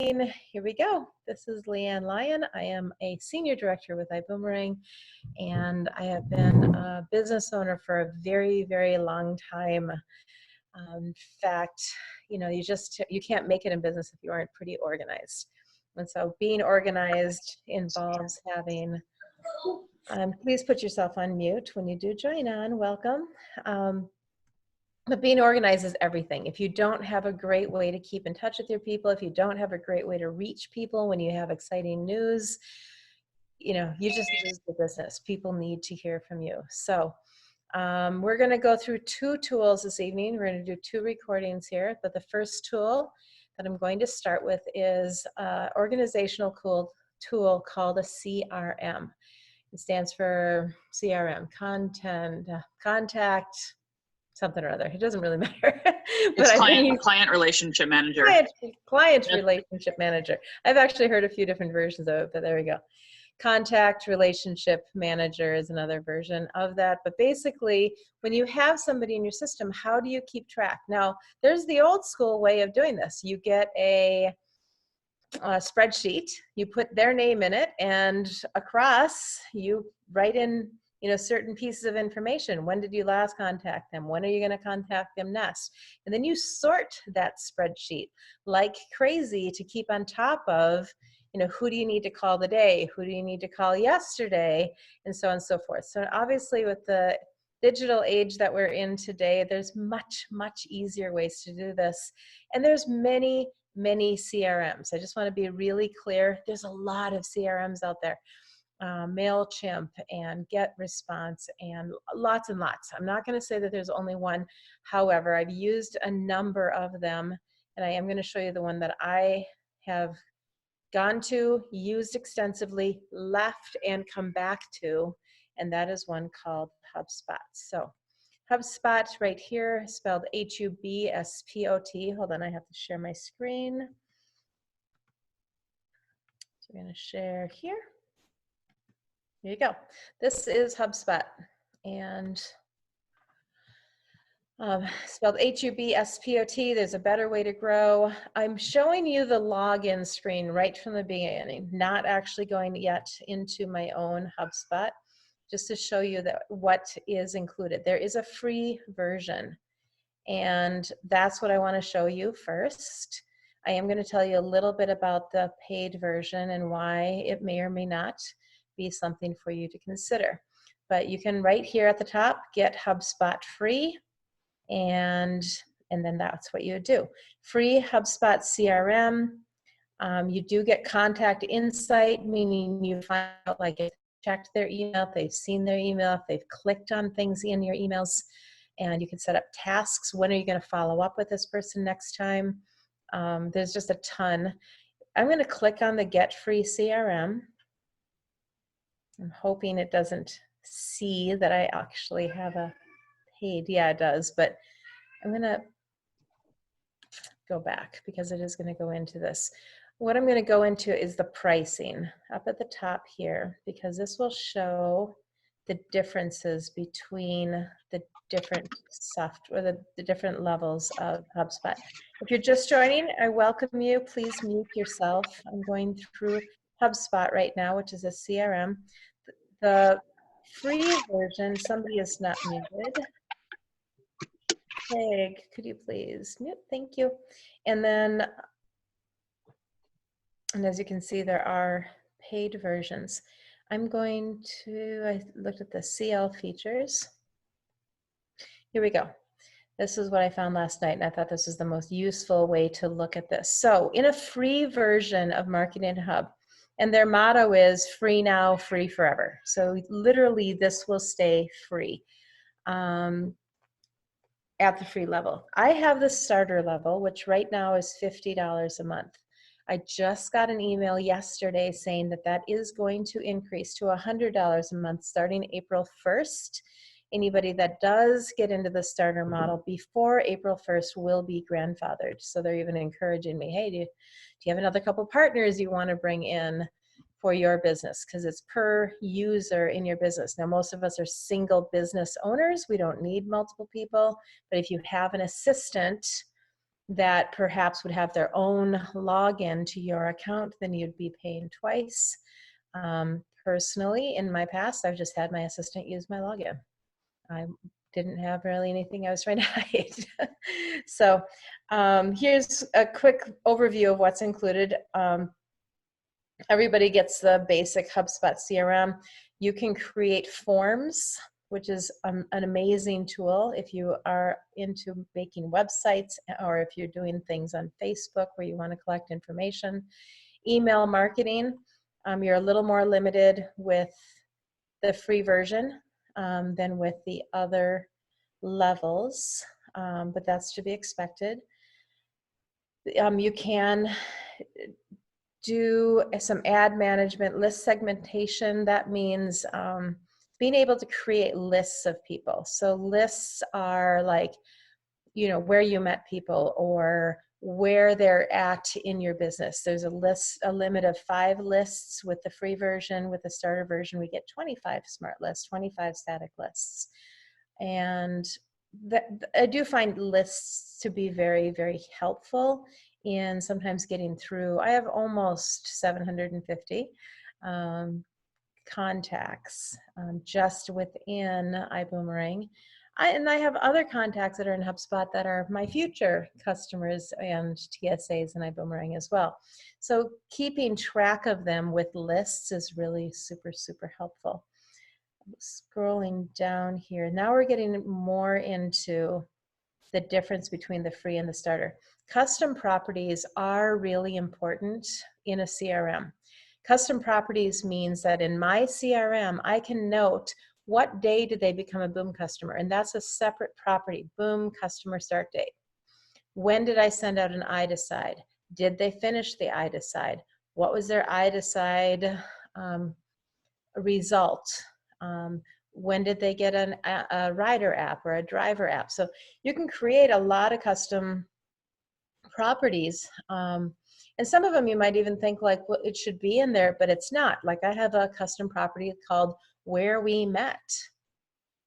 Here we go. This is Leann Lyon. I am a senior director with iBoomerang, and I have been a business owner for a very, very long time. In fact, you can't make it in business if you aren't pretty organized. And so being organized involves having, please put yourself on mute when you do join on, welcome. But being organized is everything. If you don't have a great way to keep in touch with your people, if you don't have a great way to reach people when you have exciting news, you just lose the business. People need to hear from you. So we're going to go through two tools this evening. We're going to do two recordings here, but the first tool that I'm going to start with is an organizational tool called a CRM. It stands for CRM, contact, something or other. It doesn't really matter. It's client relationship manager. Client relationship manager. I've actually heard a few different versions of it, but there we go. Contact relationship manager is another version of that. But basically, when you have somebody in your system, how do you keep track? Now, there's the old school way of doing this. You get a spreadsheet, you put their name in it, and across you write in certain pieces of information. When did you last contact them? When are you going to contact them next? And then you sort that spreadsheet like crazy to keep on top of, who do you need to call today? Who do you need to call yesterday? And so on and so forth. So obviously with the digital age that we're in today, there's much, much easier ways to do this. And there's many CRMs. I just want to be really clear. There's a lot of CRMs out there. MailChimp and GetResponse and lots and lots. I'm not going to say that there's only one. However, I've used a number of them, and I am going to show you the one that I have gone to, used extensively, left, and come back to, and that is one called Hubspot. So Hubspot right here, spelled Hubspot. Hold on, I have to share my screen. So we're going to share here. Here you go. This is Hubspot, and spelled Hubspot. There's a better way to grow. I'm showing you the login screen right from the beginning, not actually going yet into my own Hubspot, just to show you that what is included. There is a free version, and that's what I want to show you first. I am going to tell you a little bit about the paid version and why it may or may not be something for you to consider. But you can right here at the top get HubSpot free, and then that's what you do. Free HubSpot CRM. You do get contact insight, meaning you find out like if they've checked their email, if they've seen their email, if they've clicked on things in your emails, and you can set up tasks. When are you going to follow up with this person next time? There's just a ton. I'm going to click on the Get Free CRM. I'm hoping it doesn't see that I actually have a paid. Yeah, it does, but I'm going to go back because it is going to go into this. What I'm going to go into is the pricing up at the top here, because this will show the differences between the different software, the different levels of HubSpot. If you're just joining, I welcome you. Please mute yourself. I'm going through HubSpot right now, which is a CRM. The free version, somebody is not muted. Peg, could you please mute? Thank you. And then, and as you can see, there are paid versions. I'm going to, I looked at the CL features. Here we go. This is what I found last night, and I thought this was the most useful way to look at this. So in a free version of Marketing Hub, and their motto is free now, free forever. So literally this will stay free at the free level. I have the starter level, which right now is $50 a month. I just got an email yesterday saying that that is going to increase to $100 a month starting April 1st. Anybody that does get into the starter model before April 1st will be grandfathered. So they're even encouraging me, hey, do you have another couple partners you want to bring in for your business? Because it's per user in your business. Now, most of us are single business owners. We don't need multiple people. But if you have an assistant that perhaps would have their own login to your account, then you'd be paying twice. Personally, in my past, I've just had my assistant use my login. I didn't have really anything I was trying to hide. So here's a quick overview of what's included. Everybody gets the basic HubSpot CRM. You can create forms, which is an amazing tool if you are into making websites, or if you're doing things on Facebook where you want to collect information. Email marketing, you're a little more limited with the free version than with the other levels, but that's to be expected. You can do some ad management, list segmentation. That means being able to create lists of people. So lists are like, you know, where you met people or where they're at in your business. There's a limit of 5 lists with the free version. With the starter version, we get 25 smart lists, 25 static lists. And I do find lists to be very, very helpful in sometimes getting through. I have almost 750 contacts just within iBoomerang. And I have other contacts that are in HubSpot that are my future customers and TSAs in iBoomerang as well. So keeping track of them with lists is really super, super helpful. Scrolling down here, now we're getting more into the difference between the free and the starter. Custom properties are really important in a CRM. Custom properties means that in my CRM, I can note what day did they become a Boom customer, and that's a separate property, Boom customer start date. When did I send out an iDecide? Did they finish the iDecide? What was their iDecide result? When did they get a rider app or a driver app? So you can create a lot of custom properties. And some of them you might even think like, well, it should be in there, but it's not. Like I have a custom property called Where We Met,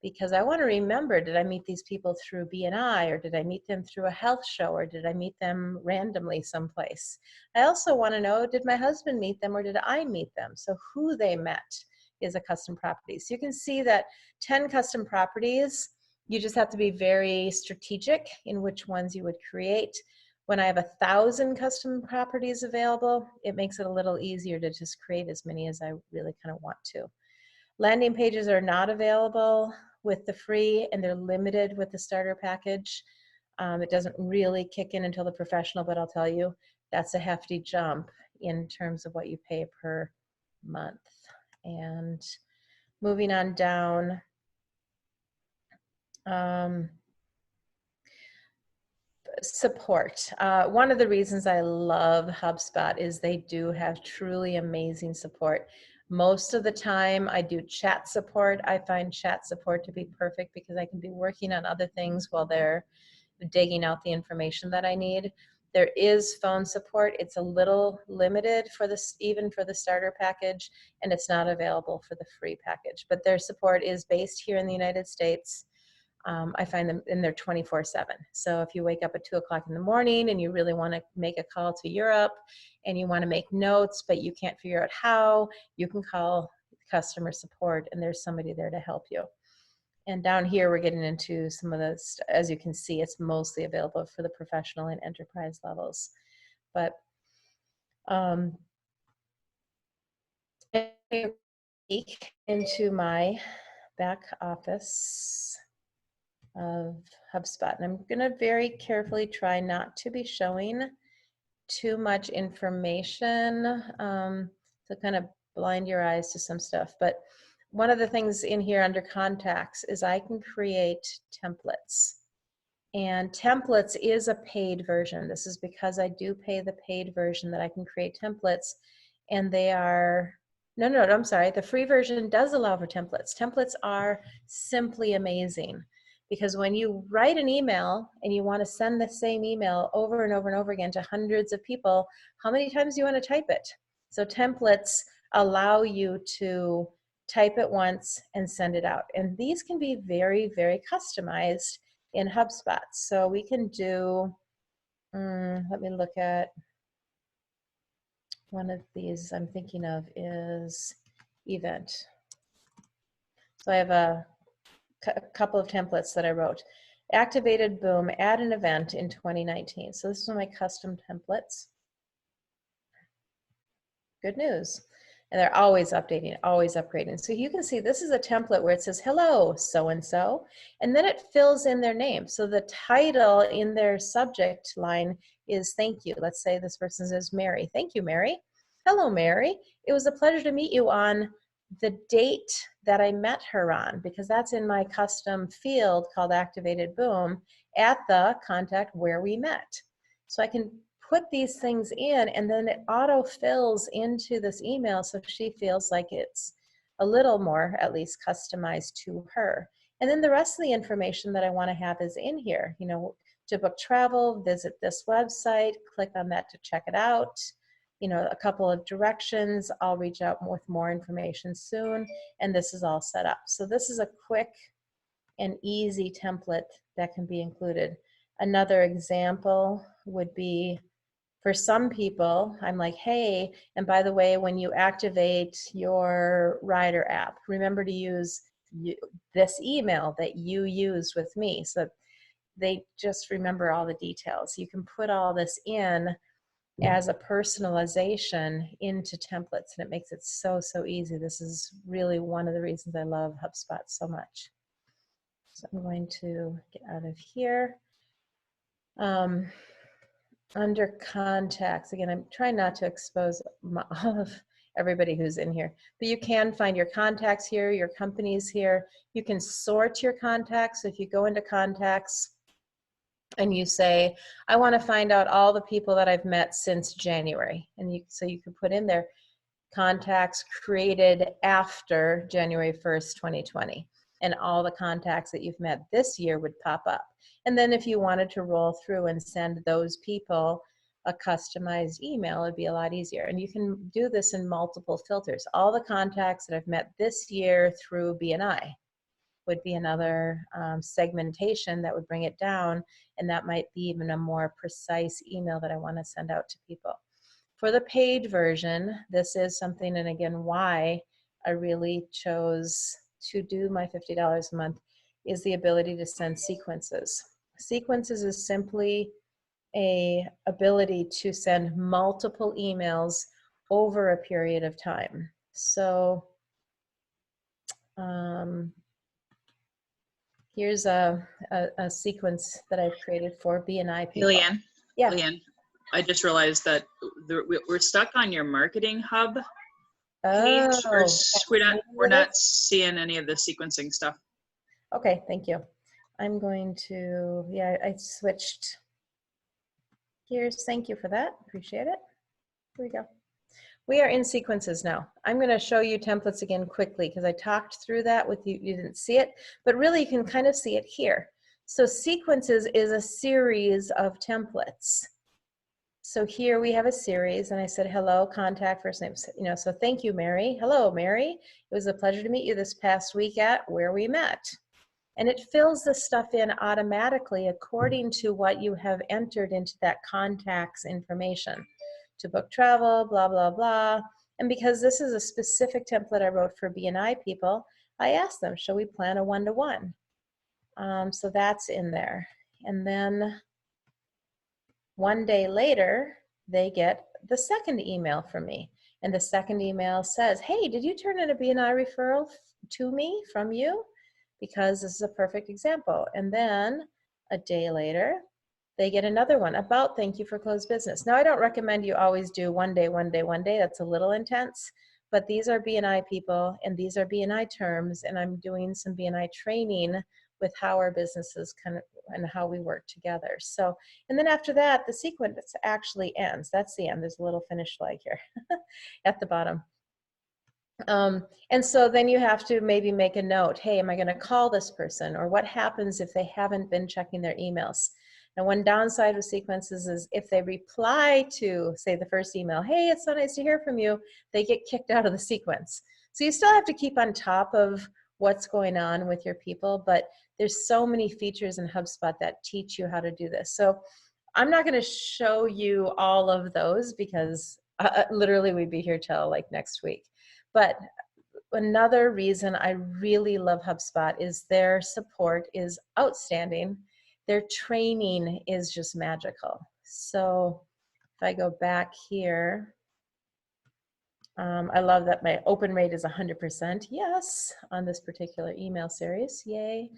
because I want to remember, did I meet these people through BNI, or did I meet them through a health show, or did I meet them randomly someplace? I also want to know, did my husband meet them or did I meet them? So who they met is a custom property. So you can see that 10 custom properties, you just have to be very strategic in which ones you would create. When I have 1,000 custom properties available, it makes it a little easier to just create as many as I really kind of want to. Landing pages are not available with the free, and they're limited with the starter package. It doesn't really kick in until the professional, but I'll tell you, that's a hefty jump in terms of what you pay per month. And moving on down, support. One of the reasons I love HubSpot is they do have truly amazing support. Most of the time I do chat support. I find chat support to be perfect because I can be working on other things while they're digging out the information that I need. There is phone support. It's a little limited for this, even for the starter package, and it's not available for the free package. But their support is based here in the United States. I find them in there 24/7. So if you wake up at 2 o'clock in the morning and you really want to make a call to Europe and you want to make notes, but you can't figure out how, you can call customer support and there's somebody there to help you. And down here, we're getting into some of this, as you can see, it's mostly available for the professional and enterprise levels. But into my back office of HubSpot. And I'm going to very carefully try not to be showing too much information to kind of blind your eyes to some stuff. But one of the things in here under contacts is I can create templates. And templates is a paid version. This is because I do pay the paid version that I can create templates. And they are, no, I'm sorry. The free version does allow for templates. Templates are simply amazing because when you write an email and you want to send the same email over and over and over again to hundreds of people, how many times do you want to type it? So templates allow you to type it once and send it out. And these can be very, very customized in HubSpot. So we can do Let me look at one of these I'm thinking of is event. So I have a couple of templates that I wrote. Activated boom, add an event in 2019. So this is my custom templates. Good news. And they're always updating, always upgrading. So you can see this is a template where it says, hello, so-and-so, and then it fills in their name. So the title in their subject line is thank you. Let's say this person says Mary. Thank you, Mary. Hello, Mary. It was a pleasure to meet you on the date that I met her on, because that's in my custom field called Activated Boom at the contact where we met. So I can put these things in, and then it auto fills into this email so she feels like it's a little more at least customized to her. And then the rest of the information that I want to have is in here. You know, to book travel, visit this website, click on that to check it out. You know, a couple of directions. I'll reach out with more information soon, and this is all set up. So this is a quick and easy template that can be included. Another example would be, for some people, I'm like, hey, and by the way, when you activate your Rider app, remember to use this email that you used with me. So they just remember all the details. You can put all this in as a personalization into templates, and it makes it so, so easy. This is really one of the reasons I love HubSpot so much. So I'm going to get out of here. Under contacts, again, I'm trying not to expose all of everybody who's in here, but you can find your contacts here, your companies here. You can sort your contacts. If you go into contacts and you say, I want to find out all the people that I've met since January, and so you can put in there contacts created after January 1st, 2020. And all the contacts that you've met this year would pop up. And then if you wanted to roll through and send those people a customized email, it'd be a lot easier. And you can do this in multiple filters. All the contacts that I've met this year through BNI would be another segmentation that would bring it down. And that might be even a more precise email that I want to send out to people. For the paid version, this is something, and again, why I really chose to do my $50 a month is the ability to send sequences. Sequences is simply a ability to send multiple emails over a period of time. So here's a sequence that I've created for BNI people. Leann, Yeah. Leann, I just realized that we're stuck on your marketing hub page. We're not seeing any of the sequencing stuff. Okay, thank you. I'm going to, yeah, I switched gears. Thank you for that. Appreciate it. Here we go. We are in sequences now. I'm going to show you templates again quickly because I talked through that with you. You didn't see it, but really you can kind of see it here. So sequences is a series of templates. So here we have a series, and I said, hello, contact, first name, you know, so thank you, Mary. Hello, Mary. It was a pleasure to meet you this past week at where we met. And it fills this stuff in automatically according to what you have entered into that contact's information. To book travel, blah, blah, blah. And because this is a specific template I wrote for BNI people, I asked them, shall we plan a one-to-one? So that's in there. And then one day later, they get the second email from me. And the second email says, hey, did you turn in a BNI referral to me from you? Because this is a perfect example. And then a day later, they get another one about thank you for closed business. Now, I don't recommend you always do one day, one day, one day. That's a little intense. But these are BNI people, and these are BNI terms, and I'm doing some BNI training with how our businesses kind of and how we work together. So, and then after that, the sequence actually ends. That's the end. There's a little finish flag here at the bottom. And so then you have to maybe make a note. Hey, am I going to call this person? Or what happens if they haven't been checking their emails? Now, one downside with sequences is if they reply to, say, the first email, hey, it's so nice to hear from you, they get kicked out of the sequence. So you still have to keep on top of what's going on with your people, but there's so many features in HubSpot that teach you how to do this. So I'm not going to show you all of those because literally we'd be here till like next week. But another reason I really love HubSpot is their support is outstanding. Their training is just magical. So if I go back here, I love that my open rate is 100%. Yes, on this particular email series. Yay.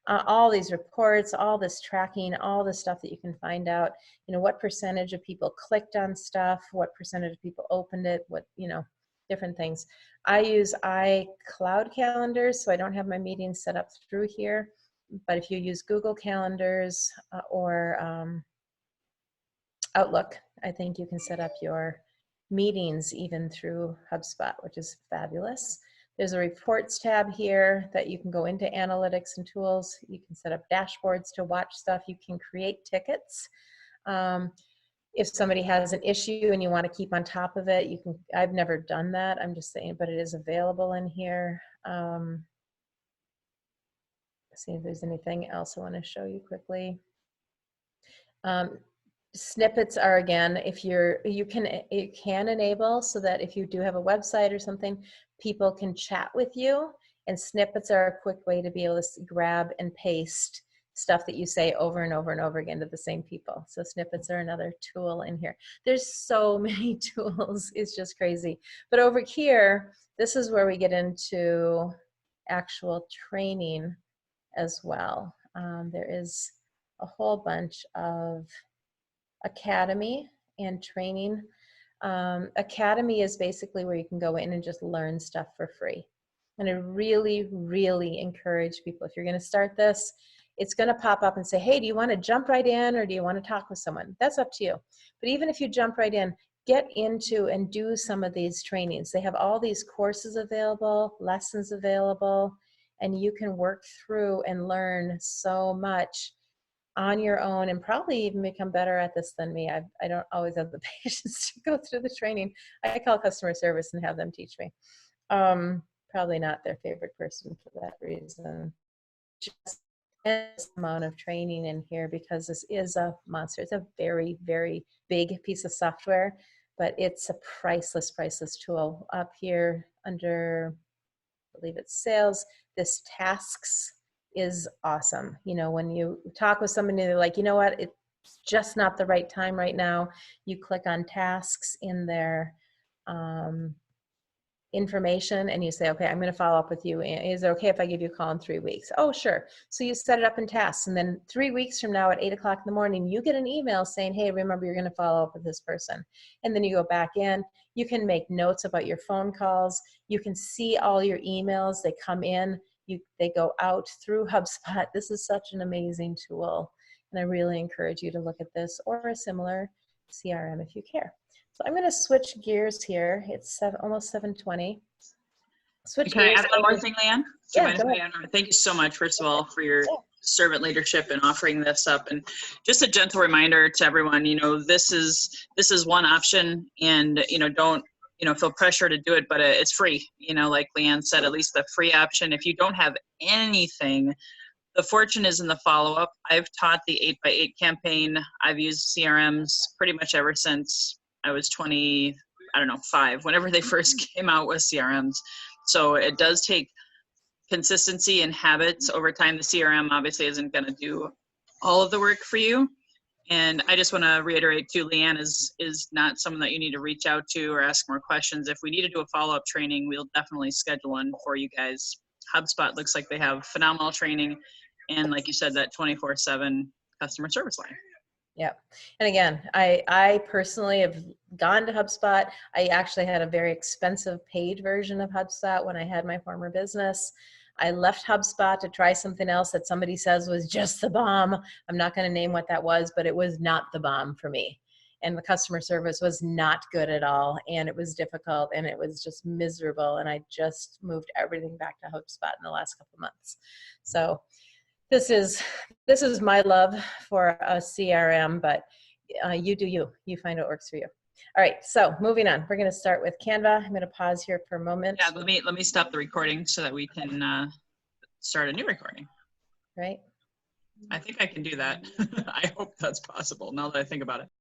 All these reports, all this tracking, all the stuff that you can find out, you know, what percentage of people clicked on stuff, what percentage of people opened it, what, you know, different things. I use iCloud calendars, so I don't have my meetings set up through here. But if you use Google Calendars or Outlook, I think you can set up your meetings even through HubSpot, which is fabulous. There's a reports tab here that you can go into analytics and tools. You can set up dashboards to watch stuff. You can create tickets. If somebody has an issue and you want to keep on top of it, you can. I've never done that. I'm just saying, but it is available in here. See if there's anything else I want to show you quickly. Snippets are, again, if you can enable so that if you do have a website or something, people can chat with you, and snippets are a quick way to be able to grab and paste stuff that you say over and over and over again to the same people. So snippets are another tool in here. There's so many tools, it's just crazy. But over here, this is where we get into actual training as well. There is a whole bunch of academy and training. Academy is basically where you can go in and just learn stuff for free. And I really, really encourage people, if you're going to start this, it's going to pop up and say, hey, do you want to jump right in or do you want to talk with someone? That's up to you. But even if you jump right in, get into and do some of these trainings. They have all these courses available, lessons available, and you can work through and learn so much on your own and probably even become better at this than me. I don't always have the patience to go through the training. I call customer service and have them teach me. Probably not their favorite person for that reason. Just this amount of training in here because this is a monster. It's a very, very big piece of software, but it's a priceless, priceless tool. Up here under, I believe it's sales, this tasks is awesome. You know, when you talk with somebody, they're like, you know what, it's just not the right time right now. You click on tasks in their information and you say, okay, I'm going to follow up with you. Is it okay if I give you a call in 3 weeks? Oh, sure. So you set it up in tasks. And then 3 weeks from now at 8 o'clock in the morning, you get an email saying, hey, remember, you're going to follow up with this person. And then you go back in. You can make notes about your phone calls. You can see all your emails. They come in. They go out through HubSpot. This is such an amazing tool. And I really encourage you to look at this or a similar CRM if you care. So I'm going to switch gears here. It's almost 7:20. Switch Can I gears. add one more thing, Leann? Yeah, go ahead. Thank you so much, first of all, for your servant leadership and offering this up. And just a gentle reminder to everyone, you know, this is one option, and, you know, don't, you know, feel pressure to do it, but it's free. You know, like Leann said, at least the free option. If you don't have anything, the fortune is in the follow-up. I've taught the 8x8 campaign. I've used CRMs pretty much ever since I was 5, whenever they first came out with CRMs. So it does take consistency and habits over time. The CRM obviously isn't going to do all of the work for you. And I just want to reiterate too, Leann is not someone that you need to reach out to or ask more questions. If we need to do a follow-up training, we'll definitely schedule one for you guys. HubSpot looks like they have phenomenal training. And like you said, that 24/7 customer service line. Yeah. And again, I personally have gone to HubSpot. I actually had a very expensive paid version of HubSpot when I had my former business. I left HubSpot to try something else that somebody says was just the bomb. I'm not going to name what that was, but it was not the bomb for me. And the customer service was not good at all. And it was difficult and it was just miserable. And I just moved everything back to HubSpot in the last couple of months. So this is my love for a CRM, but you do you. You find what works for you. All right, so moving on. We're going to start with Canva. I'm going to pause here for a moment. Yeah, let me stop the recording so that we can start a new recording. Right. I think I can do that. I hope that's possible now that I think about it.